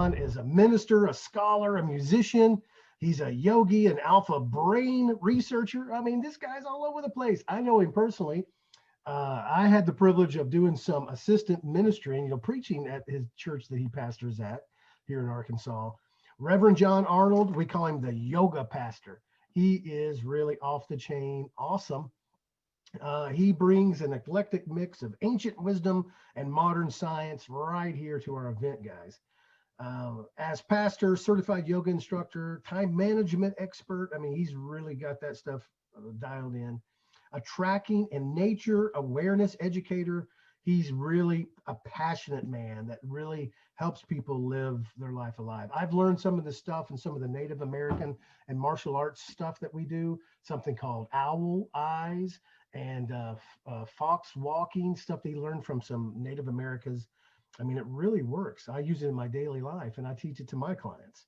John is a minister, a scholar, a musician. He's a yogi, an alpha brain researcher. I mean, this guy's all over the place. I know him personally. I had the privilege of doing some assistant ministering, preaching at his church that he pastors at here in Arkansas. Reverend John Arnold, we call him the yoga pastor. He is really off the chain, awesome. He brings an eclectic mix of ancient wisdom and modern science right here to our event, guys. As pastor, certified yoga instructor, time management expert. I mean, he's really got that stuff dialed in. A tracking and nature awareness educator. He's really a passionate man that really helps people live their life alive. I've learned some of the stuff and some of the Native American and martial arts stuff that we do, something called owl eyes and fox walking, stuff that he learned from some Native Americans. I mean, it really works. I use it in my daily life and I teach it to my clients.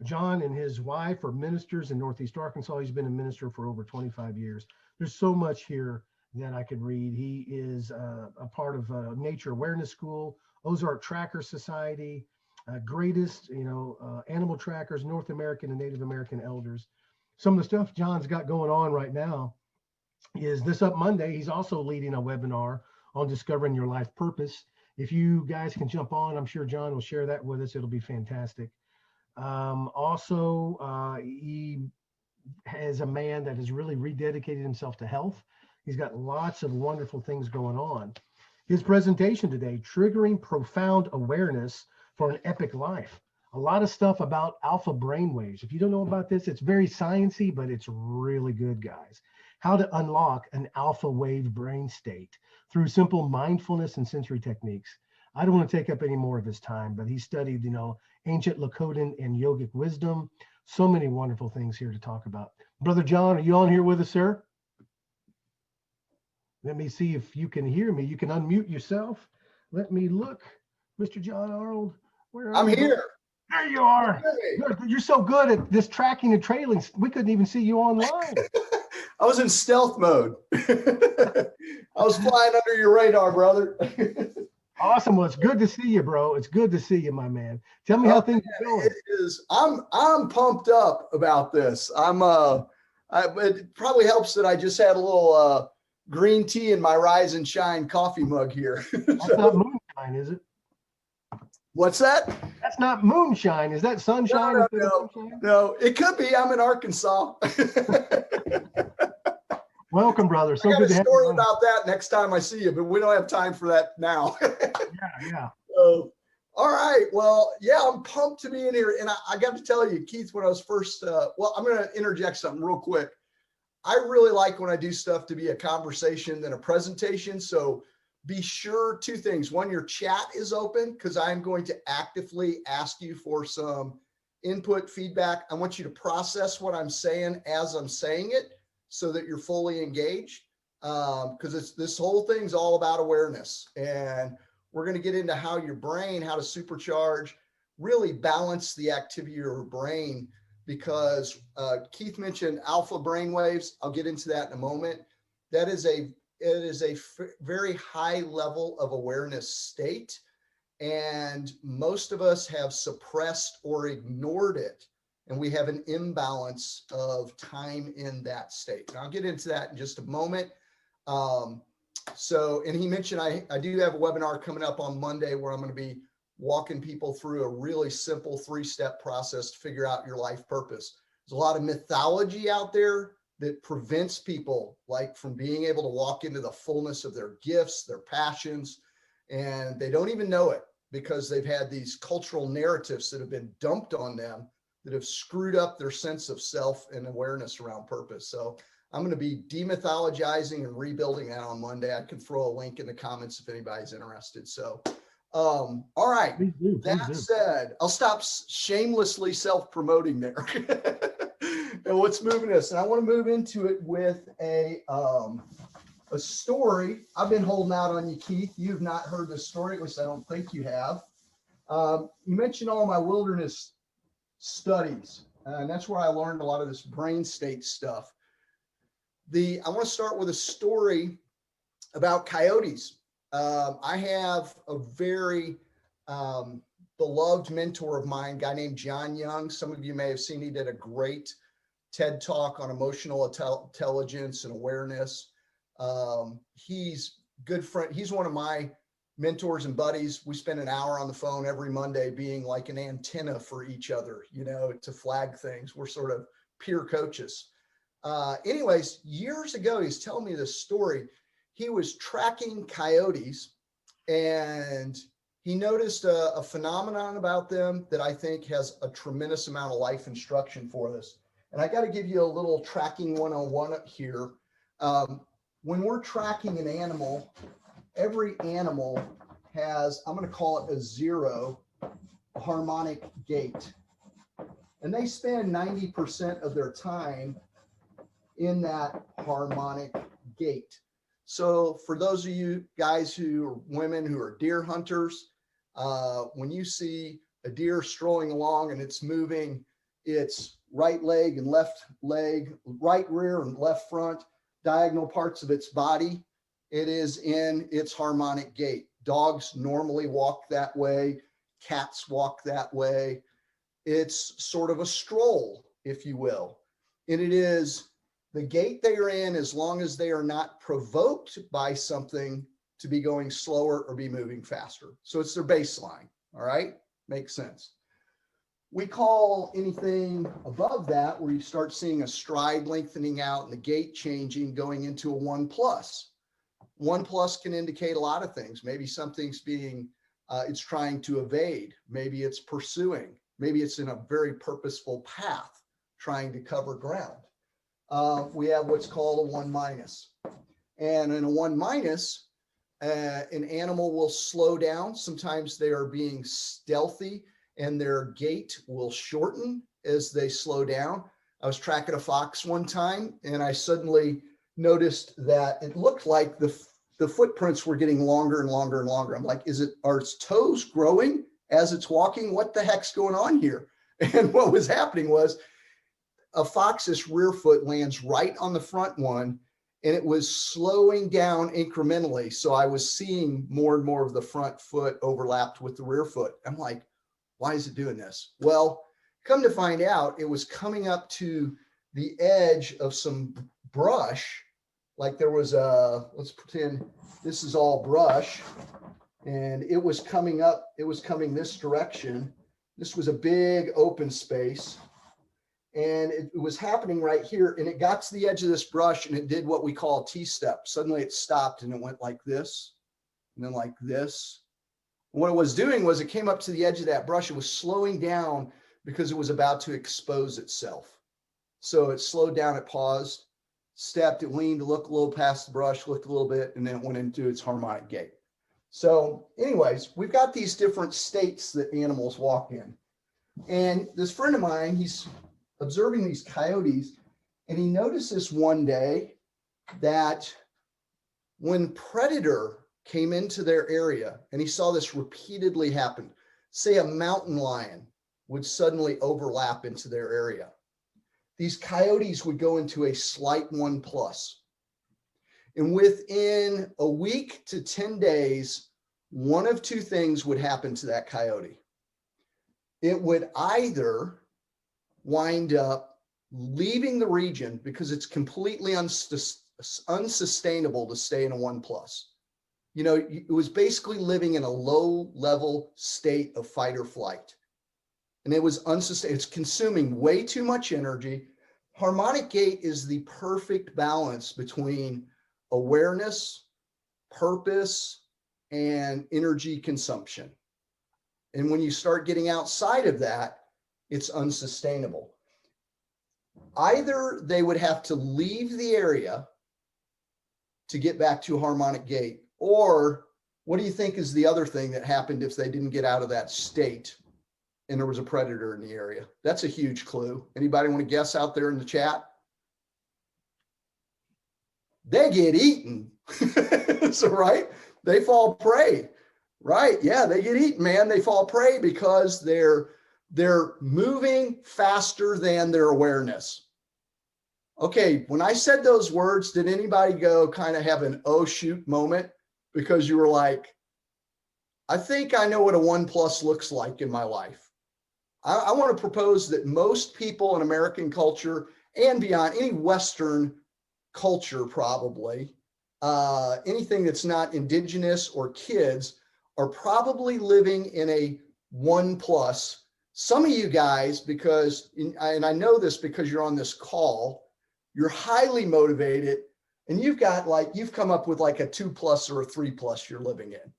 John and his wife are ministers in Northeast Arkansas. He's been a minister for over 25 years. There's so much here that I could read. He is a part of Nature Awareness School, Ozark Tracker Society, greatest, animal trackers, North American and Native American elders. Some of the stuff John's got going on right now is this up Monday. He's also leading a webinar on discovering your life purpose. If you guys can jump on, I'm sure John will share that with us. It'll be fantastic. He is a man that has really rededicated himself to health. He's got lots of wonderful things going on. His presentation today, Triggering Profound Awareness for an Epic Life. A lot of stuff about alpha brainwaves. If you don't know about this, it's very sciencey, but it's really good, guys. How to unlock an alpha wave brain state through simple mindfulness and sensory techniques. I don't want to take up any more of his time, but he studied, ancient Lakotan and Yogic wisdom. So many wonderful things here to talk about. Brother John, are you on here with us, sir? Let me see if you can hear me. You can unmute yourself. Let me look. Mr. John Arnold, where are you? I'm here. There you are. You're so good at this tracking and trailing. We couldn't even see you online. I was in stealth mode. I was flying under your radar, brother. Awesome. Well, it's good to see you, bro. It's good to see you, my man. Tell me how things are going. It is. I'm pumped up about this. It probably helps that I just had a little green tea in my Rise and Shine coffee mug here. That's not moonshine, is it? What's that? That's not moonshine. Is that sunshine? No, it could be. I'm in Arkansas. Welcome, brother. So I got good a to have story you. about that next time I see you, but we don't have time for that now. Yeah. So, all right. Well, yeah, I'm pumped to be in here. And I got to tell you, Keith, when I was first, I'm going to interject something real quick. I really like when I do stuff to be a conversation than a presentation. So be sure two things. One, your chat is open because I'm going to actively ask you for some input, feedback. I want you to process what I'm saying as I'm saying it, so that you're fully engaged, because this whole thing's all about awareness. And we're going to get into how your brain, how to supercharge, really balance the activity of your brain, because Keith mentioned alpha brain waves. I'll get into that in a moment. It is a very high level of awareness state. And most of us have suppressed or ignored it. And we have an imbalance of time in that state. And I'll get into that in just a moment. And he mentioned I do have a webinar coming up on Monday where I'm going to be walking people through a really simple 3-step process to figure out your life purpose. There's a lot of mythology out there that prevents people from being able to walk into the fullness of their gifts, their passions, and they don't even know it because they've had these cultural narratives that have been dumped on them that have screwed up their sense of self and awareness around purpose. So I'm going to be demythologizing and rebuilding that on Monday. I can throw a link in the comments if anybody's interested. So, all right. Please do. That said, I'll stop shamelessly self-promoting there. And what's moving us? And I want to move into it with a story. I've been holding out on you, Keith. You've not heard this story, at least I don't think you have. You mentioned all my wilderness studies, and that's where I learned a lot of this brain state stuff. I want to start with a story about coyotes. I have a very beloved mentor of mine, a guy named John Young. Some of you may have seen, he did a great TED talk on emotional intelligence and awareness. He's good friend. He's one of my mentors and buddies. We spend an hour on the phone every Monday being like an antenna for each other, you know, to flag things. We're sort of peer coaches. Anyways, years ago, he's telling me this story. He was tracking coyotes and he noticed a phenomenon about them that I think has a tremendous amount of life instruction for us. And I got to give you a little tracking 101 here. When we're tracking an animal, every animal has, I'm going to call it a 0 harmonic gait. And they spend 90% of their time in that harmonic gait. So for those of you guys who are women who are deer hunters, when you see a deer strolling along and it's moving its right leg and left leg, right rear and left front, diagonal parts of its body, it is in its harmonic gait. Dogs normally walk that way. Cats walk that way. It's sort of a stroll, if you will. And it is the gait they are in as long as they are not provoked by something to be going slower or be moving faster. So it's their baseline, all right? Makes sense. We call anything above that where you start seeing a stride lengthening out and the gait changing going into a 1+. 1+ can indicate a lot of things. Maybe something's being, it's trying to evade. Maybe it's pursuing. Maybe it's in a very purposeful path trying to cover ground. We have what's called a 1-. And in a 1-, an animal will slow down. Sometimes they are being stealthy and their gait will shorten as they slow down. I was tracking a fox one time and I suddenly noticed that it looked like the footprints were getting longer and longer and longer. I'm like, are its toes growing as it's walking? What the heck's going on here? And what was happening was a fox's rear foot lands right on the front one and it was slowing down incrementally. So I was seeing more and more of the front foot overlapped with the rear foot. I'm like, why is it doing this? Well, come to find out, it was coming up to the edge of some brush. Like there was let's pretend this is all brush and it was coming up, it was coming this direction. This was a big open space and it was happening right here. And it got to the edge of this brush and it did what we call a T-step. Suddenly it stopped and it went like this and then like this. What it was doing was it came up to the edge of that brush. It was slowing down because it was about to expose itself. So it slowed down, it paused, stepped, it leaned to look a little past the brush, looked a little bit, and then it went into its harmonic gait. So anyways, we've got these different states that animals walk in. And this friend of mine, he's observing these coyotes, and he notices one day that when predator came into their area, and he saw this repeatedly happen, say a mountain lion would suddenly overlap into their area. These coyotes would go into a slight 1+. And within a week to 10 days, one of two things would happen to that coyote. It would either wind up leaving the region because it's completely unsustainable to stay in a 1+. You know, it was basically living in a low level state of fight or flight. And it was unsustainable. It's consuming way too much energy. Harmonic gait is the perfect balance between awareness, purpose, and energy consumption. And when you start getting outside of that, it's unsustainable. Either they would have to leave the area to get back to harmonic gait, or what do you think is the other thing that happened if they didn't get out of that state and there was a predator in the area? That's a huge clue. Anybody want to guess out there in the chat? They get eaten. So, right? They fall prey. Right? Yeah, they get eaten, man. They fall prey because they're moving faster than their awareness. Okay, when I said those words, did anybody go kind of have an oh shoot moment because you were like, I think I know what a 1+ looks like in my life. I want to propose that most people in American culture and beyond, any Western culture probably, anything that's not indigenous or kids, are probably living in a 1+. Some of you guys, because, and I know this because you're on this call, you're highly motivated and you've come up with like a 2+ or a 3+ you're living in,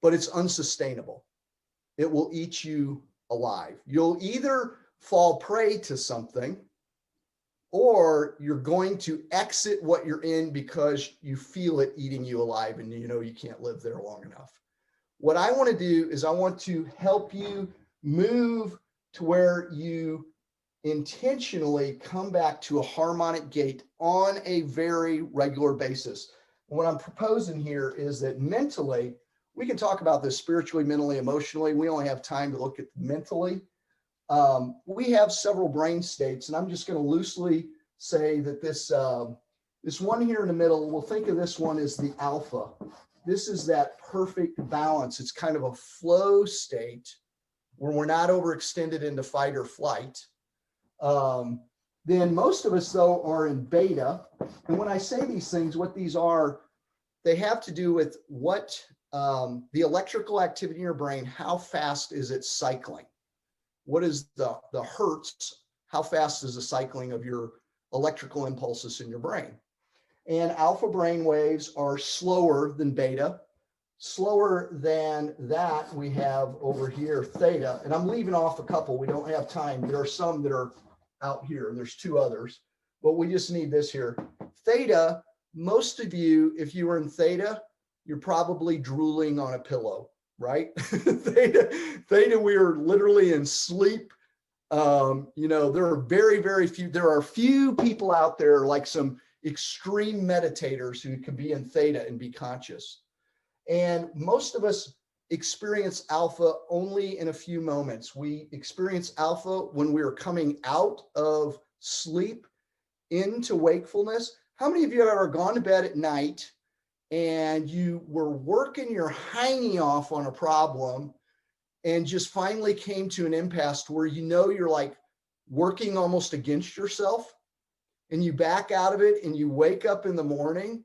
but it's unsustainable. It will eat you alive. You'll either fall prey to something or you're going to exit what you're in because you feel it eating you alive and you know you can't live there long enough. What I want to do is I want to help you move to where you intentionally come back to a harmonic gait on a very regular basis. What I'm proposing here is that mentally, we can talk about this spiritually, mentally, emotionally. We only have time to look at mentally. We have several brain states, and I'm just going to loosely say that this one here in the middle, we'll think of this one as the alpha. This is that perfect balance. It's kind of a flow state where we're not overextended into fight or flight. Then most of us, though, are in beta. And when I say these things, what these are, they have to do with what the electrical activity in your brain, how fast is it cycling? What is the hertz? How fast is the cycling of your electrical impulses in your brain? And alpha brain waves are slower than beta. Slower than that, we have over here theta. And I'm leaving off a couple. We don't have time. There are some that are out here. There's 2 others, but we just need this here. Theta, most of you, if you were in theta, you're probably drooling on a pillow, right? Theta, we are literally in sleep. There are very few, there are few people out there like some extreme meditators who can be in theta and be conscious. And most of us experience alpha only in a few moments. We experience alpha when we're coming out of sleep into wakefulness. How many of you have ever gone to bed at night and you were working your hiney off on a problem and just finally came to an impasse where you're like working almost against yourself, and you back out of it and you wake up in the morning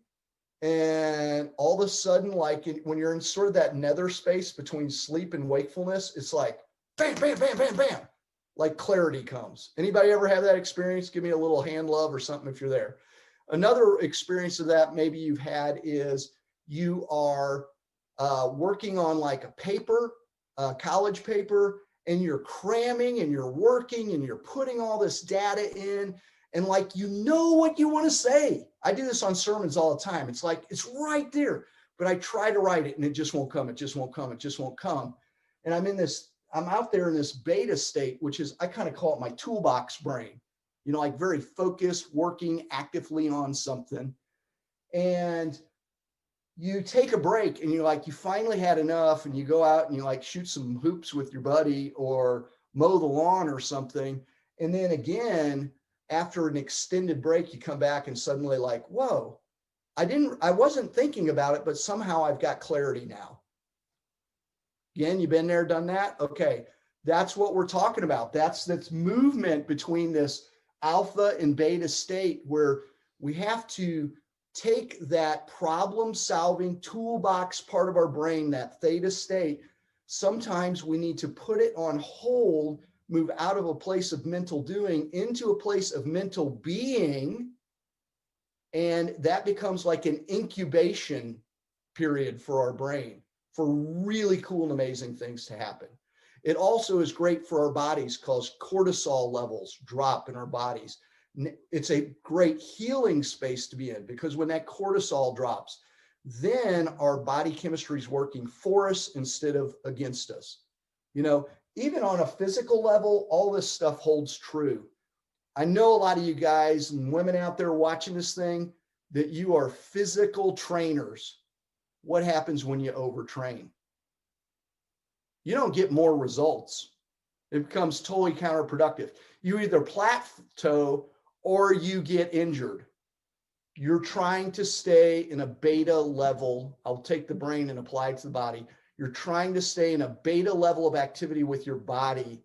and all of a sudden, when you're in sort of that nether space between sleep and wakefulness, it's like bam, bam, bam, bam, bam, like clarity comes. Anybody ever have that experience? Give me a little hand love or something if you're there. Another experience of that maybe you've had is you are working on like a paper, college paper, and you're cramming and you're working and you're putting all this data in, and like you know what you want to say. I do this on sermons all the time. It's like it's right there, but I try to write it and it just won't come. It just won't come. It just won't come. And I'm out there in this beta state, which is, I kind of call it my toolbox brain, like very focused, working actively on something. And you take a break and you finally had enough, and you go out and you like shoot some hoops with your buddy or mow the lawn or something. And then again, after an extended break, you come back and suddenly like, whoa, I wasn't thinking about it, but somehow I've got clarity now. Again, you've been there, done that. Okay. That's what we're talking about. That's movement between this alpha and beta state where we have to take that problem solving toolbox part of our brain, that theta state. Sometimes we need to put it on hold, move out of a place of mental doing into a place of mental being. And that becomes like an incubation period for our brain for really cool and amazing things to happen. It also is great for our bodies because cortisol levels drop in our bodies. It's a great healing space to be in because when that cortisol drops, then our body chemistry is working for us instead of against us. Even on a physical level, all this stuff holds true. I know a lot of you guys and women out there watching this thing that you are physical trainers. What happens when you overtrain? You don't get more results. It becomes totally counterproductive. You either plateau or you get injured. You're trying to stay in a beta level. I'll take the brain and apply it to the body. you're trying to stay in a beta level of activity with your body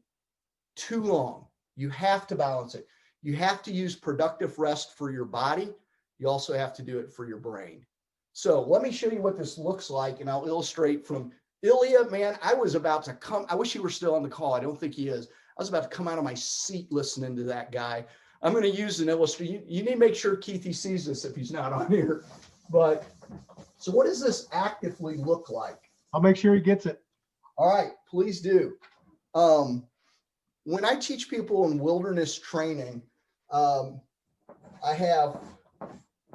too long. You have to balance it. You have to use productive rest for your body. You also have to do it for your brain. So let me show you what this looks like, and I'll illustrate from Ilya. Man, I was about to come. I wish he were still on the call. I don't think he is. I was about to come out of my seat listening to that guy. I'm going to use an illustration. You need to make sure Keithy sees this if he's not on here. But so what does this actively look like? I'll make sure he gets it. All right, please do. When I teach people in wilderness training,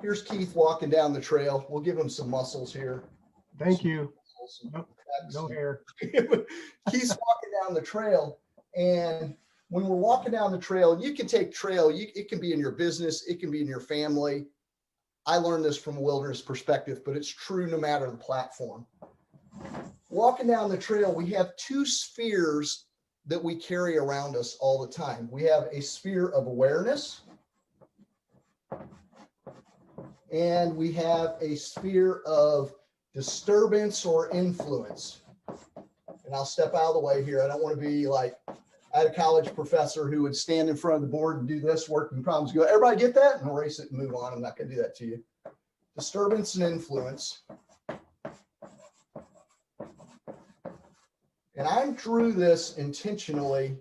here's Keith walking down the trail. We'll give him some muscles here. Thank you. No hair. Keith's walking down the trail, and when we're walking down the trail, you can take trail. It can be in your business. It can be in your family. I learned this from a wilderness perspective, but it's true no matter the platform. Walking down the trail, we have two spheres that we carry around us all the time. We have a sphere of awareness, and we have a sphere of disturbance or influence. And I'll step out of the way here. I don't want to be like, I had a college professor who would stand in front of the board and do this, working problems, go, everybody get that? And erase it and move on. I'm not going to do that to you. Disturbance and influence. And I drew this intentionally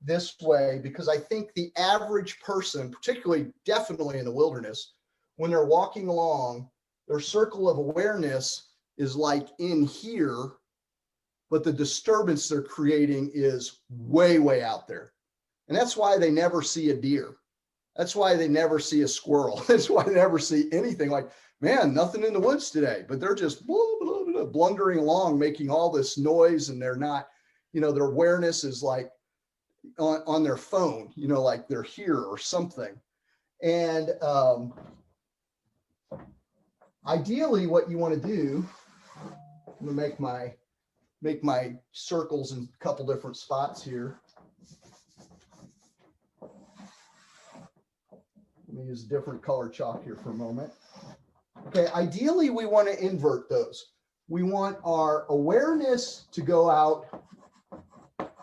this way because I think the average person, particularly definitely in the wilderness, when they're walking along, their circle of awareness is like in here, but the disturbance they're creating is way, way out there. And that's why they never see a deer. That's why they never see a squirrel. That's why they never see anything like, man, nothing in the woods today, but they're just blah, blah, blah, blundering along, making all this noise, and they're not, their awareness is like on their phone, like they're here or something. And ideally what you want to do, I'm going to make my circles in a couple different spots here. Let me use a different color chalk here for a moment. Okay, ideally we want to invert those. We want our awareness to go out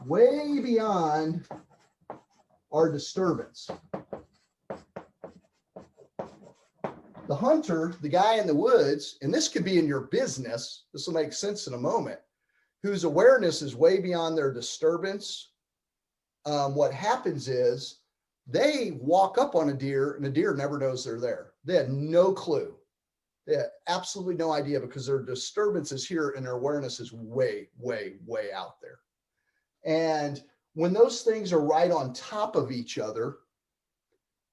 way beyond our disturbance. The hunter, the guy in the woods, and this could be in your business, this will make sense in a moment, whose awareness is way beyond their disturbance. What happens is they walk up on a deer and the deer never knows they're there. They had no clue. They had absolutely no idea because their disturbance is here and their awareness is way, way, way out there. And when those things are right on top of each other,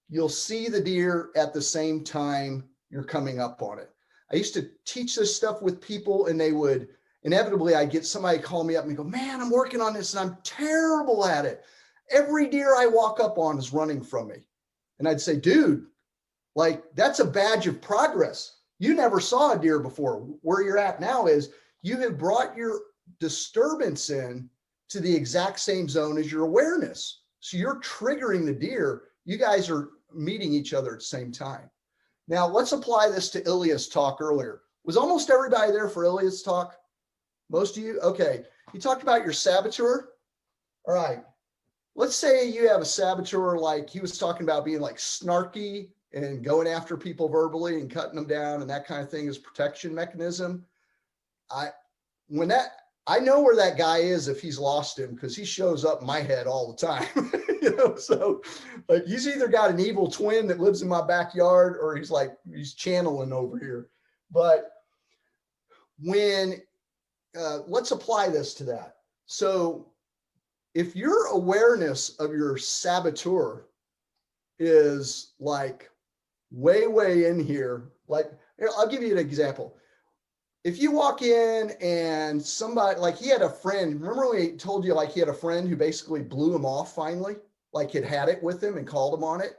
you'll see the deer at the same time you're coming up on it. I used to teach this stuff with people, and they would inevitably, I'd get somebody call me up and go, man, I'm working on this and I'm terrible at it. Every deer I walk up on is running from me. And I'd say, dude, like that's a badge of progress. You never saw a deer before. Where you're at now is you have brought your disturbance in to the exact same zone as your awareness. So you're triggering the deer. You guys are meeting each other at the same time. Now let's apply this to Ilya's talk earlier. Was almost everybody there for Ilya's talk? Most of you? Okay. You talked about your saboteur. All right. Let's say you have a saboteur, like he was talking about being like snarky and going after people verbally and cutting them down and that kind of thing as protection mechanism. I know where that guy is if he's lost him, because he shows up in my head all the time. So like he's either got an evil twin that lives in my backyard or he's channeling over here. But when let's apply this to that. So if your awareness of your saboteur is like way, way in here, like I'll give you an example. If you walk in and somebody, like he had a friend, remember when he told you like he had a friend who basically blew him off finally, like had it with him and called him on it?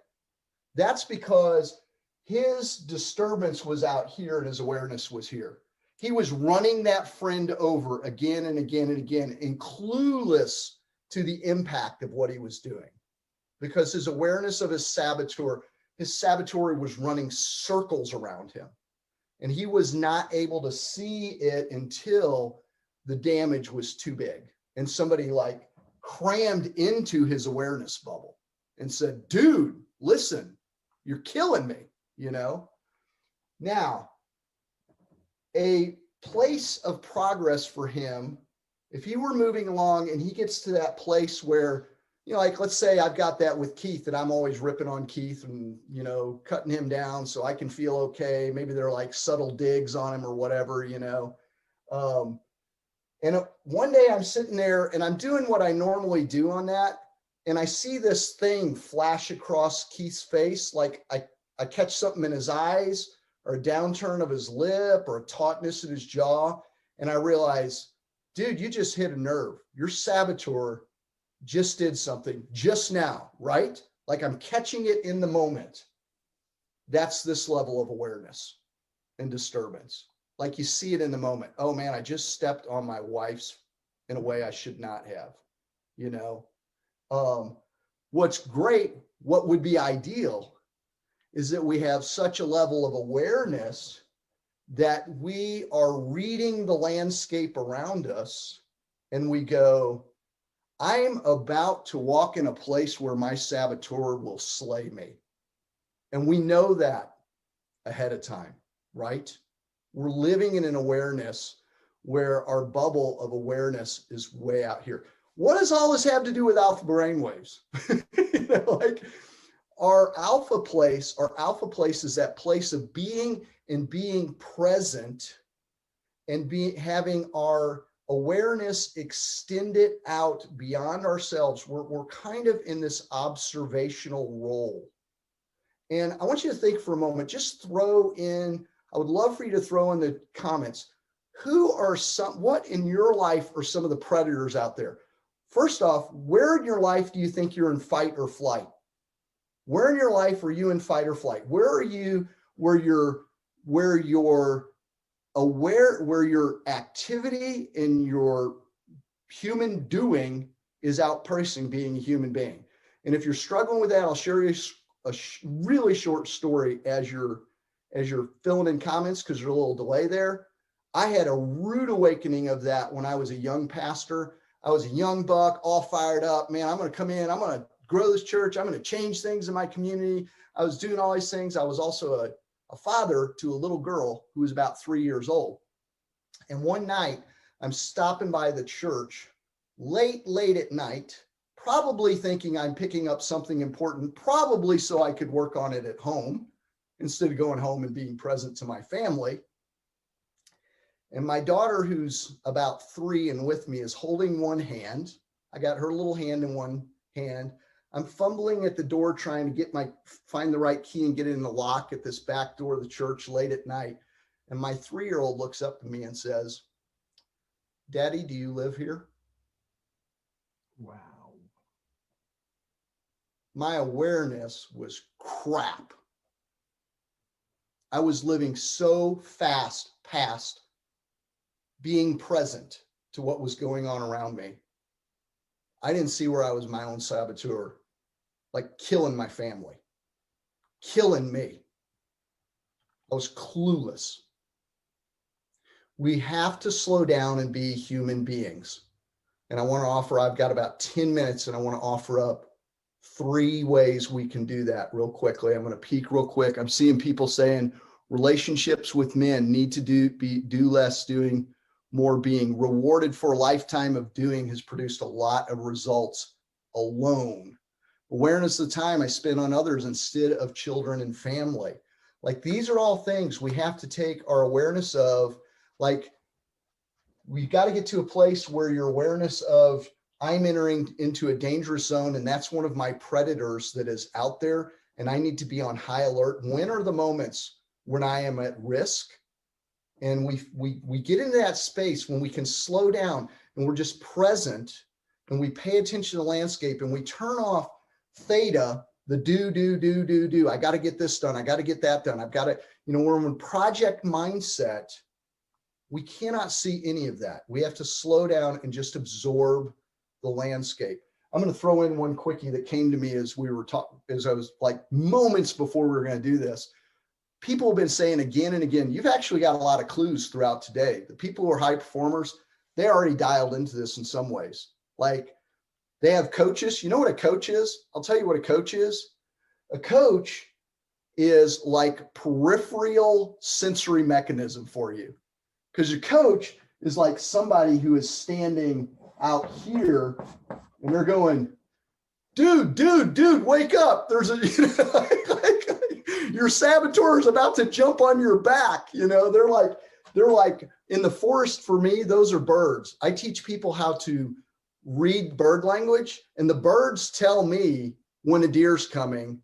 That's because his disturbance was out here and his awareness was here. He was running that friend over again and again and again and clueless to the impact of what he was doing, because his awareness of his saboteur was running circles around him. And he was not able to see it until the damage was too big. And somebody like crammed into his awareness bubble and said, dude, listen, you're killing me, you know? Now, a place of progress for him, if he were moving along and he gets to that place where, you know, like, let's say I've got that with Keith, and I'm always ripping on Keith and, you know, cutting him down so I can feel okay. Maybe they're like subtle digs on him or whatever, you know. And one day I'm sitting there and I'm doing what I normally do on that. And I see this thing flash across Keith's face. Like I catch something in his eyes, or a downturn of his lip, or a tautness in his jaw. And I realize, dude, you just hit a nerve. Your saboteur just did something just now, right? Like I'm catching it in the moment. That's this level of awareness and disturbance. Like you see it in the moment. Oh man, I just stepped on my wife's in a way I should not have, you know? What's great, what would be ideal is that we have such a level of awareness that we are reading the landscape around us and we go, I'm about to walk in a place where my saboteur will slay me. And we know that ahead of time, right? We're living in an awareness where our bubble of awareness is way out here. What does all this have to do with alpha brainwaves? You know, like our alpha place is that place of being and being present and having our awareness extended out beyond ourselves. We're kind of in this observational role. And I want you to think for a moment, just throw in, I would love for you to throw in the comments, what in your life are some of the predators out there? First off, where in your life do you think you're in fight or flight? Where in your life are you in fight or flight? Where are you where your activity and your human doing is outpacing being a human being? And if you're struggling with that, I'll share you a really short story as you're filling in comments, because there's a little delay there. I had a rude awakening of that when I was a young pastor. I was a young buck, all fired up. Man, I'm going to come in. I'm going to grow this church. I'm going to change things in my community. I was doing all these things. I was also a father to a little girl who was about 3 years old. And one night, I'm stopping by the church late at night, probably thinking I'm picking up something important, probably so I could work on it at home instead of going home and being present to my family. And my daughter, who's about 3 and with me, is holding one hand. I got her little hand in one hand. I'm fumbling at the door trying to find the right key and get it in the lock at this back door of the church late at night. And my 3-year-old looks up at me and says, "Daddy, do you live here?" Wow. My awareness was crap. I was living so fast past being present to what was going on around me. I didn't see where I was my own saboteur, like killing my family, killing me. I was clueless. We have to slow down and be human beings. And I've got about 10 minutes, and I want to offer up 3 ways we can do that real quickly. I'm going to peek real quick. I'm seeing people saying relationships with men need to do less doing, more being. Rewarded for a lifetime of doing has produced a lot of results alone. Awareness of the time I spend on others instead of children and family. Like, these are all things we have to take our awareness of. Like, we got to get to a place where your awareness of, I'm entering into a dangerous zone, and that's one of my predators that is out there, and I need to be on high alert. When are the moments when I am at risk? And we get into that space when we can slow down and we're just present, and we pay attention to the landscape, and we turn off theta, the do. I got to get this done. I got to get that done. I've got to, we're in project mindset. We cannot see any of that. We have to slow down and just absorb the landscape. I'm going to throw in one quickie that came to me as I was like moments before we were going to do this. People have been saying again and again, you've actually got a lot of clues throughout today. The people who are high performers, they already dialed into this in some ways. Like they have coaches. You know what a coach is? I'll tell you what a coach is. A coach is like peripheral sensory mechanism for you. Because your coach is like somebody who is standing out here and they're going, dude, wake up. There's a, your saboteur is about to jump on your back. They're like in the forest. For me, those are birds. I teach people how to read bird language, and the birds tell me when a deer's coming.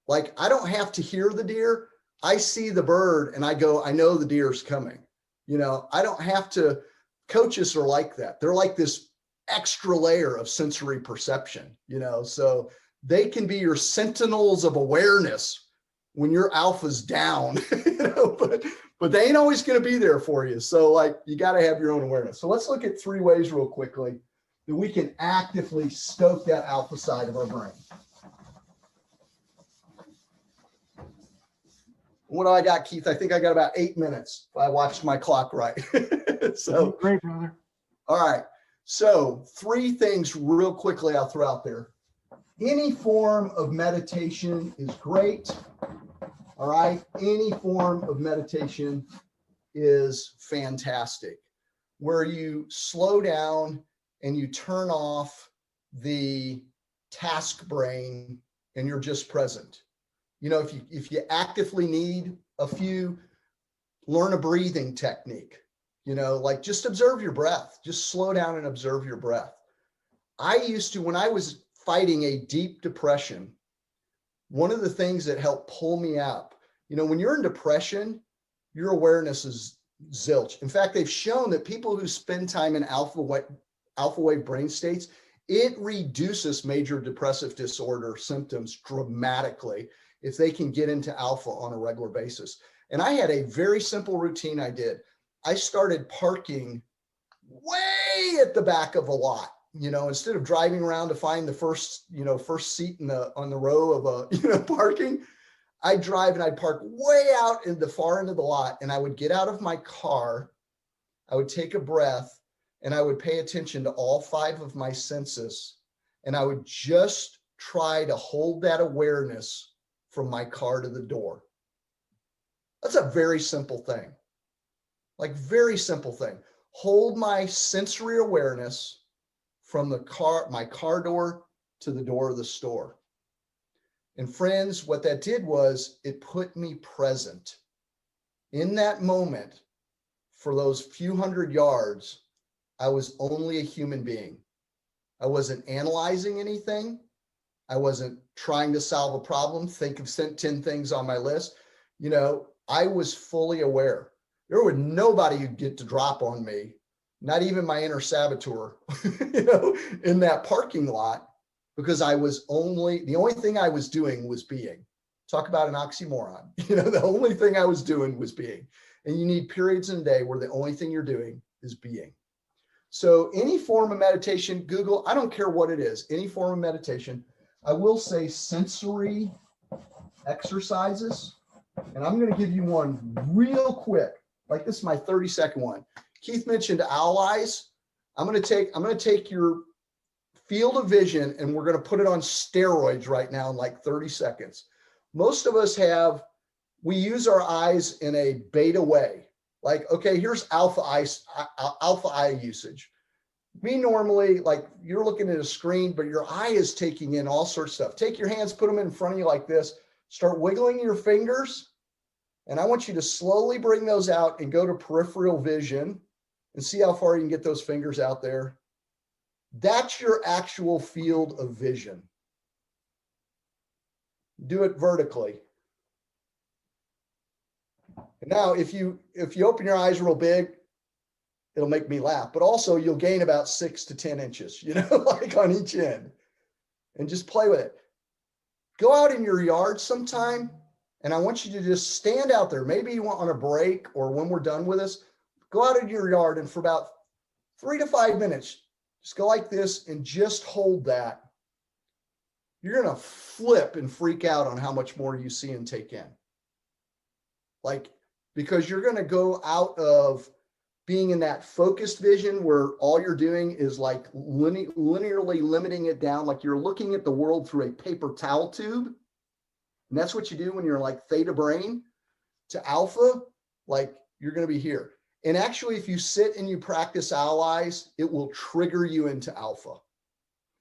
Like, I don't have to hear the deer. I see the bird and I go, I know the deer's coming. I don't have to. Coaches are like that. They're like this extra layer of sensory perception, so they can be your sentinels of awareness when your alpha's down, but they ain't always going to be there for you. So like, you got to have your own awareness. So let's look at 3 ways real quickly that we can actively stoke that alpha side of our brain. What do I got, Keith? I think I got about 8 minutes if I watched my clock right. So great, brother. All right. So 3 things real quickly I'll throw out there. Any form of meditation is great. All right. Any form of meditation is fantastic, where you slow down and you turn off the task brain and you're just present. If you actively need a few, learn a breathing technique, like just observe your breath, just slow down and observe your breath. I used to, when I was fighting a deep depression, one of the things that helped pull me up, when you're in depression, your awareness is zilch. In fact, they've shown that people who spend time in alpha wave brain states, it reduces major depressive disorder symptoms dramatically if they can get into alpha on a regular basis. And I had a very simple routine I did. I started parking way at the back of a lot. Instead of driving around to find the first seat on the row of parking, I'd drive and I'd park way out in the far end of the lot. And I would get out of my car, I would take a breath, and I would pay attention to all 5 of my senses. And I would just try to hold that awareness from my car to the door. That's a very simple thing. Like, very simple thing. Hold my sensory awareness from my car door to the door of the store. And friends, what that did was it put me present in that moment. For those few hundred yards, I was only a human being. I wasn't analyzing anything. I wasn't trying to solve a problem, think of 10 things on my list. I was fully aware. There was nobody who'd get to drop on me, not even my inner saboteur, in that parking lot, because the only thing I was doing was being. Talk about an oxymoron. The only thing I was doing was being. And you need periods in a day where the only thing you're doing is being. So any form of meditation, Google, I don't care what it is, any form of meditation. I will say sensory exercises, and I'm going to give you one real quick. Like, this is my 30-second one. Keith mentioned owl eyes. I'm going to take your field of vision and we're going to put it on steroids right now in like 30 seconds. Most of us we use our eyes in a beta way. Like, okay, here's alpha eye usage. We normally, like, you're looking at a screen, but your eye is taking in all sorts of stuff. Take your hands, put them in front of you like this, start wiggling your fingers. And I want you to slowly bring those out and go to peripheral vision and see how far you can get those fingers out there. That's your actual field of vision. Do it vertically. And now, if you open your eyes real big, it'll make me laugh, but also you'll gain about 6 to 10 inches, like on each end, and just play with it. Go out in your yard sometime, and I want you to just stand out there. Maybe you want on a break or when we're done with this, go out in your yard and for about 3 to 5 minutes, just go like this and just hold that. You're going to flip and freak out on how much more you see and take in. Like, because you're going to go out of being in that focused vision where all you're doing is like linearly limiting it down, like you're looking at the world through a paper towel tube. And that's what you do when you're like theta brain, to alpha, like you're going to be here. And actually, if you sit and you practice allies, it will trigger you into alpha.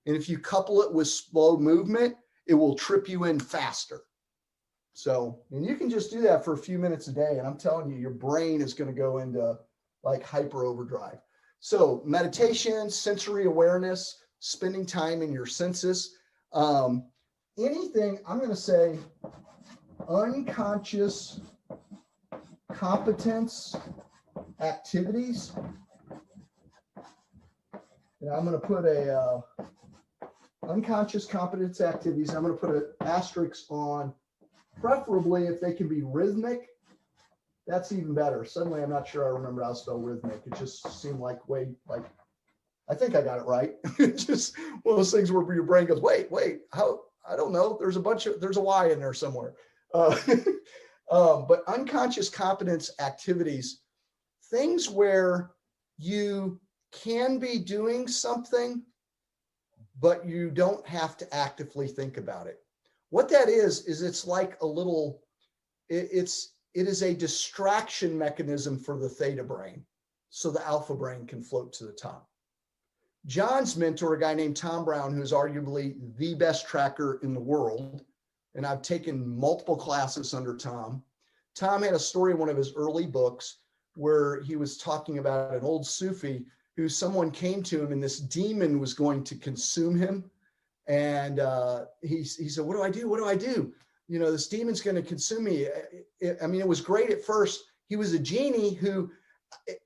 And if you couple it with slow movement, it will trip you in faster. So, and you can just do that for a few minutes a day. And I'm telling you, your brain is going to go into like hyper overdrive. So meditation, sensory awareness, spending time in your senses, anything, I'm going to say unconscious competence activities. And I'm going to put a unconscious competence activities. I'm going to put an asterisk on, preferably if they can be rhythmic. That's even better. Suddenly, I'm not sure I remember how to spell rhythmic. It just seemed like I think I got it right. Just one of those things where your brain goes, wait, how? I don't know. There's a Y in there somewhere. But unconscious competence activities, things where you can be doing something, but you don't have to actively think about it. What that is it's like a little, it is a distraction mechanism for the theta brain, so the alpha brain can float to the top. John's mentor, a guy named Tom Brown, who's arguably the best tracker in the world, and I've taken multiple classes under Tom. Tom had a story in one of his early books where he was talking about an old Sufi who someone came to him and this demon was going to consume him. And he said, what do I do? What do I do? You know, this demon's going to consume me. I mean, it was great at first. He was a genie who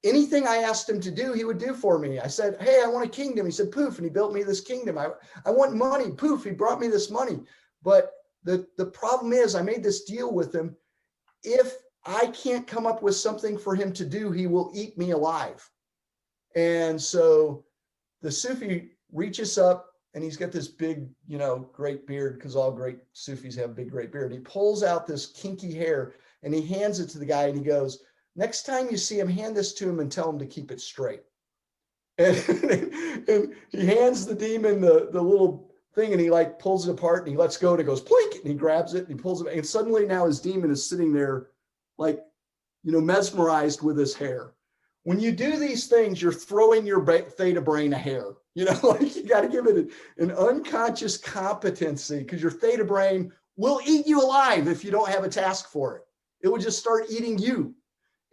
anything I asked him to do, he would do for me. I said, hey, I want a kingdom. He said, poof. And he built me this kingdom. I want money. Poof. He brought me this money. But the problem is I made this deal with him. If I can't come up with something for him to do, he will eat me alive. And so the Sufi reaches up and he's got this big, great beard, because all great Sufis have big, great beard. He pulls out this kinky hair and he hands it to the guy and he goes, next time you see him, hand this to him and tell him to keep it straight. And he hands the demon the little thing and he like pulls it apart and he lets go and it goes plink and he grabs it and he pulls it. And suddenly now his demon is sitting there like, mesmerized with his hair. When you do these things, you're throwing your theta brain a hair. Like you got to give it an unconscious competency, because your theta brain will eat you alive if you don't have a task for it. It will just start eating you.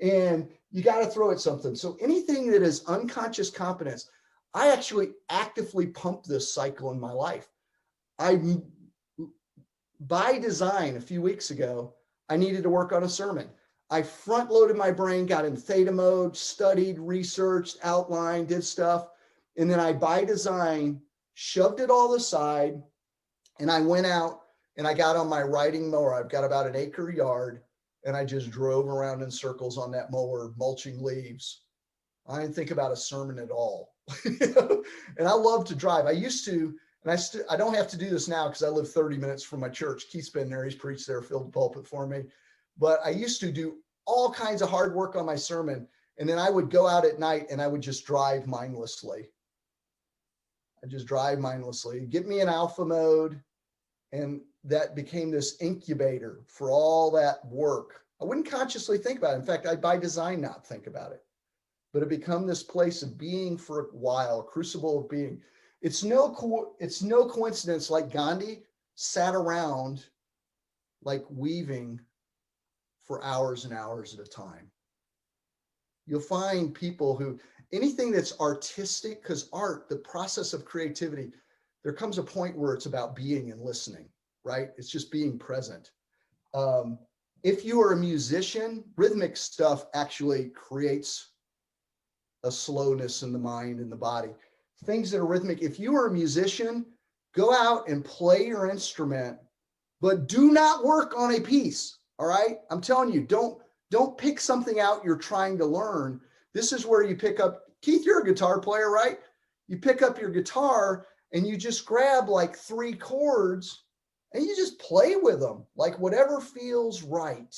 And you got to throw it something. So anything that is unconscious competence, I actually actively pump this cycle in my life. By design, a few weeks ago, I needed to work on a sermon. I front loaded my brain, got in theta mode, studied, researched, outlined, did stuff. And then I, by design, shoved it all aside. And I went out and I got on my riding mower. I've got about an acre yard. And I just drove around in circles on that mower, mulching leaves. I didn't think about a sermon at all. And I love to drive. I used to, and I don't have to do this now because I live 30 minutes from my church. Keith's been there. He's preached there, filled the pulpit for me. But I used to do all kinds of hard work on my sermon. And then I would go out at night and I would just drive mindlessly. I just drive mindlessly, get me in alpha mode. And that became this incubator for all that work. I wouldn't consciously think about it. In fact, I by design not think about it. But it become this place of being for a while, a crucible of being. It's no coincidence like Gandhi sat around like weaving for hours and hours at a time. You'll find people who, anything that's artistic, because art, the process of creativity, there comes a point where it's about being and listening, right? It's just being present. If you are a musician, rhythmic stuff actually creates a slowness in the mind and the body. Things that are rhythmic, if you are a musician, go out and play your instrument, but do not work on a piece, all right? I'm telling you, don't pick something out you're trying to learn. This is where you pick up, Keith, you're a guitar player, right? You pick up your guitar and you just grab like 3 chords and you just play with them, like whatever feels right,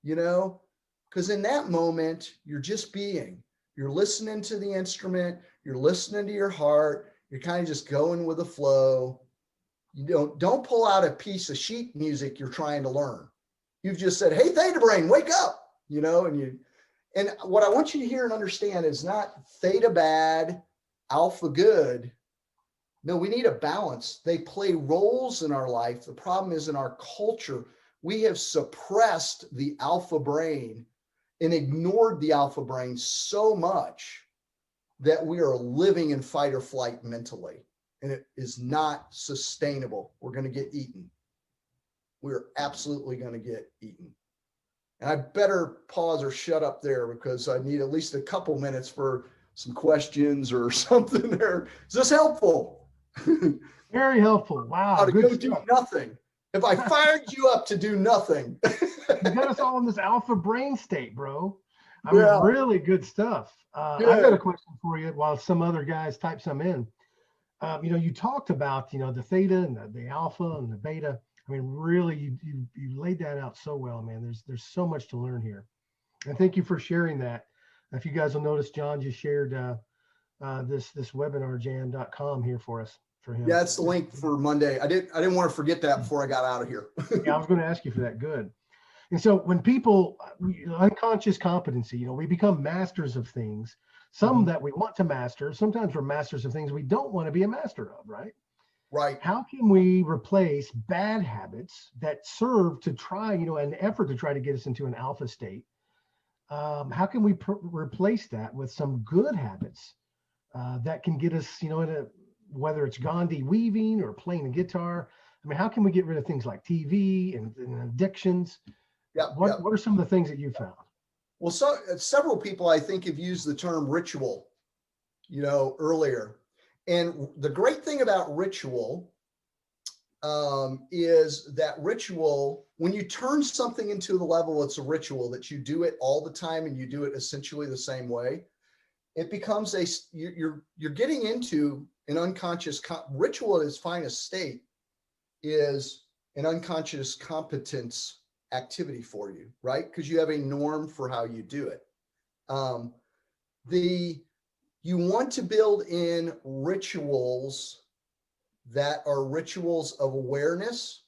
because in that moment, you're just being. You're listening to the instrument, you're listening to your heart, you're kind of just going with the flow. You don't pull out a piece of sheet music you're trying to learn. You've just said, hey, theta brain, wake up, and what I want you to hear and understand is not theta bad, alpha good. No, we need a balance. They play roles in our life. The problem is in our culture, we have suppressed the alpha brain and ignored the alpha brain so much that we are living in fight or flight mentally, and it is not sustainable. We're going to get eaten. We're absolutely going to get eaten. And I better pause or shut up there because I need at least a couple minutes for some questions or something there. Is this helpful? Very helpful. Wow. How to Good go do stuff. Nothing. If I fired you up to do nothing. You got us all in this alpha brain state, bro. I mean, really good stuff. I've got a question for you while some other guys type some in. You talked about, the theta and the alpha and the beta. I mean, really, you laid that out so well, man. There's so much to learn here. And thank you for sharing that. If you guys will notice, John just shared this webinarjam.com here for us. For him. Yeah, that's the link for Monday. I didn't want to forget that before I got out of here. Yeah, I was going to ask you for that. Good. And so when people, unconscious competency, we become masters of things, some that we want to master. Sometimes we're masters of things we don't want to be a master of, right? Right. How can we replace bad habits that serve to try, an effort to try to get us into an alpha state? How can we replace that with some good habits that can get us, whether it's Gandhi weaving or playing the guitar? I mean, how can we get rid of things like TV and addictions? What are some of the things that you found? Well, several people I think have used the term ritual, earlier. And the great thing about ritual is that ritual, when you turn something into the level it's a ritual, that you do it all the time and you do it essentially the same way, it becomes you're getting into an unconscious ritual at its finest state is an unconscious competence activity for you, right? Because you have a norm for how you do it. You want to build in rituals that are rituals of awareness,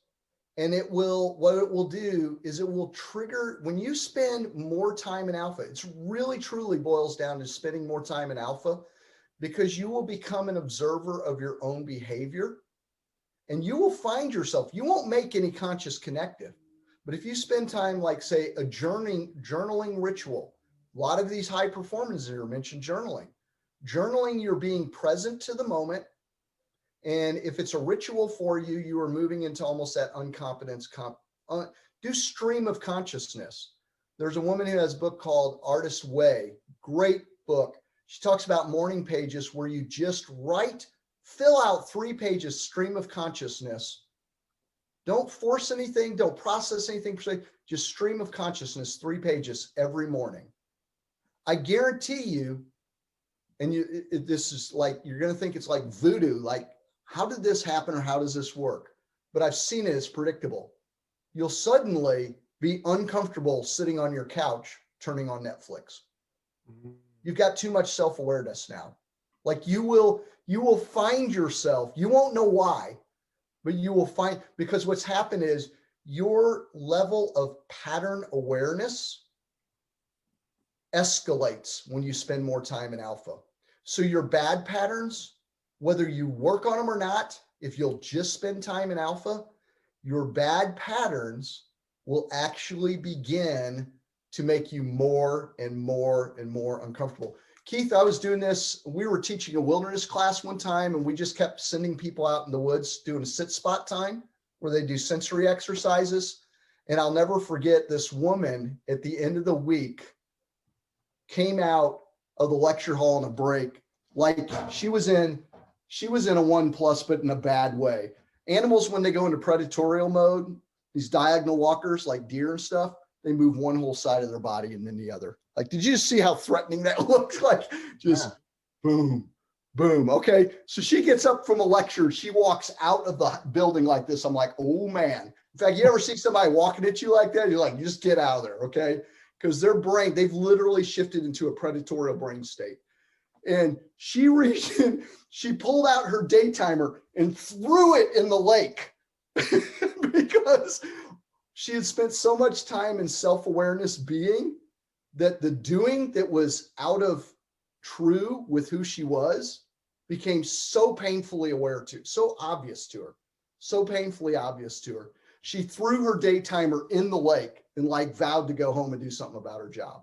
and what it will do is it will trigger, when you spend more time in alpha, it's really truly boils down to spending more time in alpha, because you will become an observer of your own behavior, and you will find yourself, you won't make any conscious connective, but if you spend time, like say a journaling ritual, a lot of these high performers here mentioned journaling, you're being present to the moment. And if it's a ritual for you, you are moving into almost that uncompetence, do stream of consciousness. There's a woman who has a book called Artist's Way, great book. She talks about morning pages where you just fill out 3 pages, stream of consciousness. Don't force anything, don't process anything per se, just stream of consciousness, 3 pages every morning. I guarantee you, and this is like, you're going to think it's like voodoo, like, how did this happen or how does this work? But I've seen it, it's predictable. You'll suddenly be uncomfortable sitting on your couch, turning on Netflix. You've got too much self-awareness now. Like you will find yourself, you won't know why, but you will find, because what's happened is your level of pattern awareness escalates when you spend more time in alpha. So your bad patterns, whether you work on them or not, if you'll just spend time in alpha, your bad patterns will actually begin to make you more and more and more uncomfortable. Keith, I was doing this. We were teaching a wilderness class one time, and we just kept sending people out in the woods doing a sit spot time where they do sensory exercises. And I'll never forget, this woman at the end of the week came out of the lecture hall on a break like she was in a 1+, but in a bad way. Animals, when they go into predatorial mode, these diagonal walkers like deer and stuff, they move one whole side of their body and then the other. Like, did you just see how threatening that looks like? Just boom, boom. Okay. So she gets up from a lecture. She walks out of the building like this. I'm like, oh man. In fact, you ever see somebody walking at you like that? You're like, you just get out of there. Okay. because their brain, they've literally shifted into a predatory brain state. And she reached in, she pulled out her day timer and threw it in the lake because she had spent so much time in self-awareness being that the doing that was out of true with who she was became so painfully aware to, so obvious to her, so painfully obvious to her. She threw her day timer in the lake and like vowed to go home and do something about her job.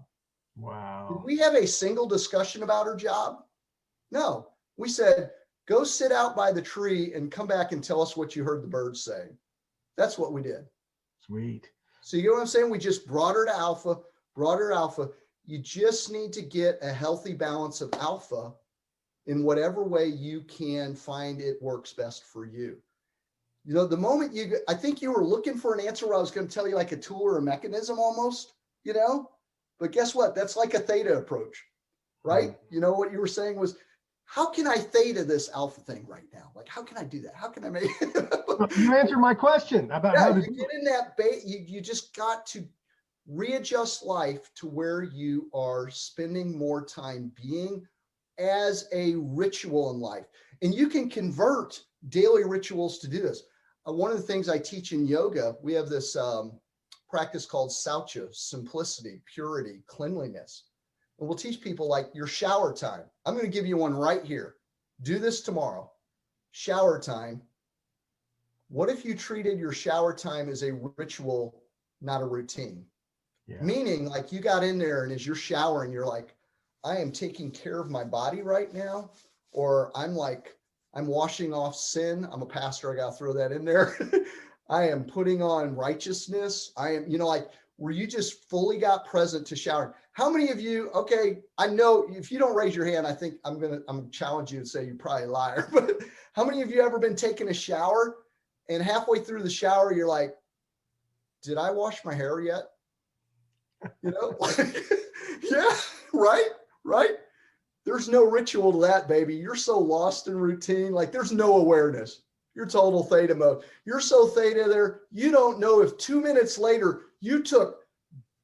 Wow. Did we have a single discussion about her job? No. We said, go sit out by the tree and come back and tell us what you heard the birds say. That's what we did. Sweet. So you know what I'm saying? We just brought her to alpha, brought her alpha. You just need to get a healthy balance of alpha in whatever way you can find it works best for you. You know, the moment you, I think you were looking for an answer where I was going to tell you like a tool or a mechanism almost, you know, but guess what? That's like a theta approach, right? You know, what you were saying was, how can I theta this alpha thing right now? Like, how can I do that? How can I make You answered my question about how to you do get it. in that you just got to readjust life to where you are spending more time being as a ritual in life. And you can convert daily rituals to do this. One of the things I teach in yoga, we have this practice called saucha, simplicity, purity, cleanliness. And we'll teach people like your shower time. I'm going to give you one right here. Do this tomorrow. Shower time. What if you treated your shower time as a ritual, not a routine? Yeah. Meaning like you got in there and as you're showering, you're like, I am taking care of my body right now. Or I'm washing off sin. I'm a pastor. I got to throw that in there. I am putting on righteousness. I am, you know, like where you just fully got present to showering. How many of you, okay, I know if you don't raise your hand, I think I'm going to challenge you and say you're probably a liar, but how many of you ever been taking a shower and halfway through the shower, you're like, did I wash my hair yet? You know, yeah, right. There's no ritual to that, baby. You're so lost in routine. Like there's no awareness. You're total theta mode. You're so theta there. You don't know if 2 minutes later you took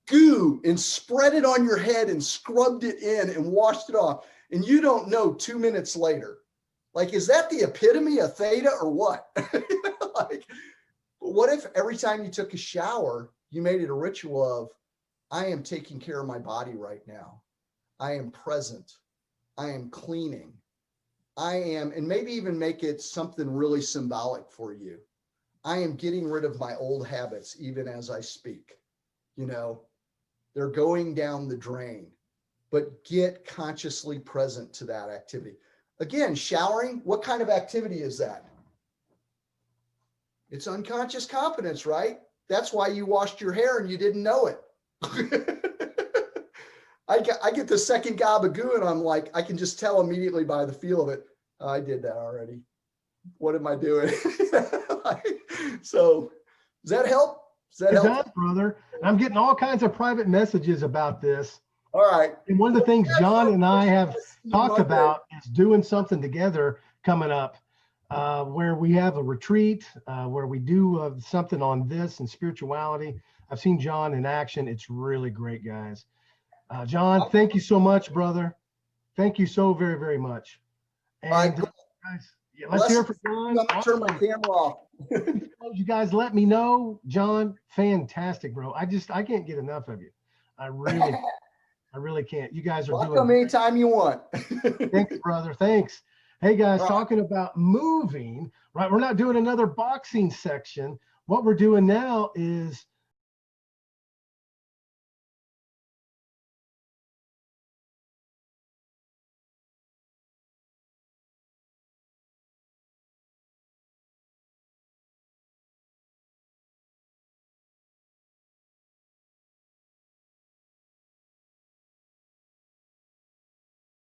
goo and spread it on your head and scrubbed it in and washed it off. And you don't know 2 minutes later. Like, is that the epitome of theta or what? Like, what if every time you took a shower, you made it a ritual of, I am taking care of my body right now. I am present. I am cleaning. I am, and maybe even make it something really symbolic for you. I am getting rid of my old habits, even as I speak. You know, they're going down the drain, but get consciously present to that activity. Again, showering, what kind of activity is that? It's unconscious competence, right? That's why you washed your hair and you didn't know it. I get the second gob of goo and I'm like, I can just tell immediately by the feel of it. Oh, I did that already. What am I doing? So does that help? Does that help? It does, brother. I'm getting all kinds of private messages about this. All right. And one of the things John and I have talked about is doing something together coming up where we have a retreat, where we do something on this and spirituality. I've seen John in action. It's really great, guys. John, thank you so much, brother. Thank you so very, very much. And all right, guys, yeah, let's hear it for John. I'm gonna turn my camera off. You guys let me know. John, fantastic, bro. I can't get enough of you. I really can't. You guys are Welcome doing anytime you want. Thanks, brother. Thanks. Hey guys, talking about moving, right? We're not doing another boxing section. What we're doing now is